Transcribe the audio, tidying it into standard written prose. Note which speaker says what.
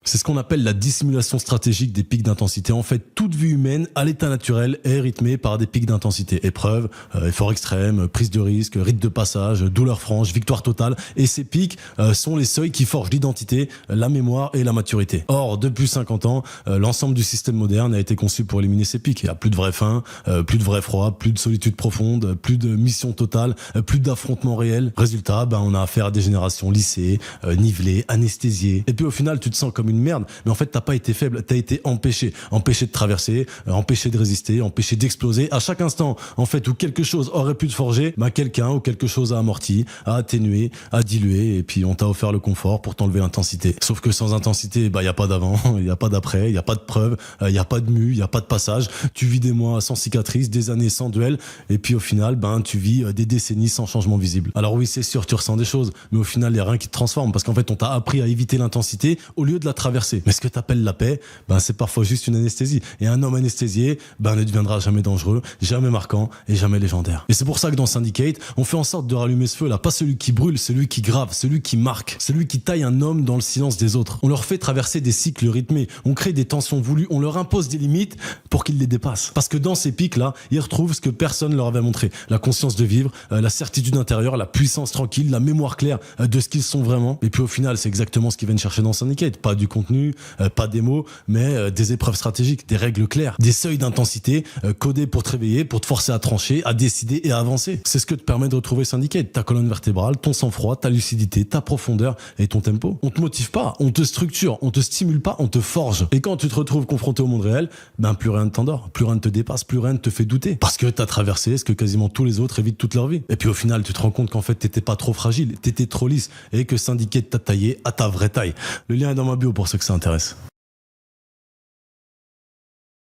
Speaker 1: C'est ce qu'on appelle la dissimulation stratégique des pics d'intensité. En fait, toute vie humaine, à l'état naturel, est rythmée par des pics d'intensité. Épreuve, effort extrême, prise de risque, rite de passage, douleur franche, victoire totale. Et ces pics sont les seuils qui forgent l'identité, la mémoire et la maturité. Or, depuis 50 ans, l'ensemble du système moderne a été conçu pour éliminer ces pics. Il n'y a plus de vraie faim, plus de vrai froid, plus de solitude profonde, plus de mission totale, plus d'affrontement réel. Résultat, on a affaire à des générations lissées, nivelées, anesthésiées. Et puis au final, tu te sens comme une merde, mais en fait t'as pas été faible, t'as été empêché de traverser, empêché de résister, empêché d'exploser. À chaque instant, en fait, où quelque chose aurait pu te forger, quelqu'un ou quelque chose a amorti, a atténué, a dilué, et puis on t'a offert le confort pour t'enlever l'intensité. Sauf que sans intensité, y a pas d'avant, y a pas d'après, y a pas de preuve, y a pas de mue, y a pas de passage. Tu vis des mois sans cicatrice, des années sans duel, et puis au final, tu vis des décennies sans changement visible. Alors oui, c'est sûr, tu ressens des choses, mais au final, y a rien qui te transforme, parce qu'en fait, on t'a appris à éviter l'intensité au lieu de la traverser. Mais ce que t'appelles la paix, c'est parfois juste une anesthésie. Et un homme anesthésié, ne deviendra jamais dangereux, jamais marquant et jamais légendaire. Et c'est pour ça que dans Syndicate, on fait en sorte de rallumer ce feu-là. Pas celui qui brûle, celui qui grave, celui qui marque, celui qui taille un homme dans le silence des autres. On leur fait traverser des cycles rythmés, on crée des tensions voulues, on leur impose des limites pour qu'ils les dépassent. Parce que dans ces pics-là, ils retrouvent ce que personne leur avait montré. La conscience de vivre, la certitude intérieure, la puissance tranquille, la mémoire claire de ce qu'ils sont vraiment. Et puis au final, c'est exactement ce qu'ils viennent chercher dans Syndicate. Pas du contenu, pas des mots, mais des épreuves stratégiques, des règles claires, des seuils d'intensité codés pour te réveiller, pour te forcer à trancher, à décider et à avancer. C'est ce que te permet de retrouver Syndicate, ta colonne vertébrale, ton sang-froid, ta lucidité, ta profondeur et ton tempo. On te motive pas, on te structure, on te stimule pas, on te forge. Et quand tu te retrouves confronté au monde réel, plus rien ne t'endort, plus rien ne te dépasse, plus rien ne te fait douter. Parce que t'as traversé ce que quasiment tous les autres évitent toute leur vie. Et puis au final, tu te rends compte qu'en fait, t'étais pas trop fragile, t'étais trop lisse et que Syndicate t'a taillé à ta vraie taille. Le lien est dans ma bio pour ceux que ça intéresse.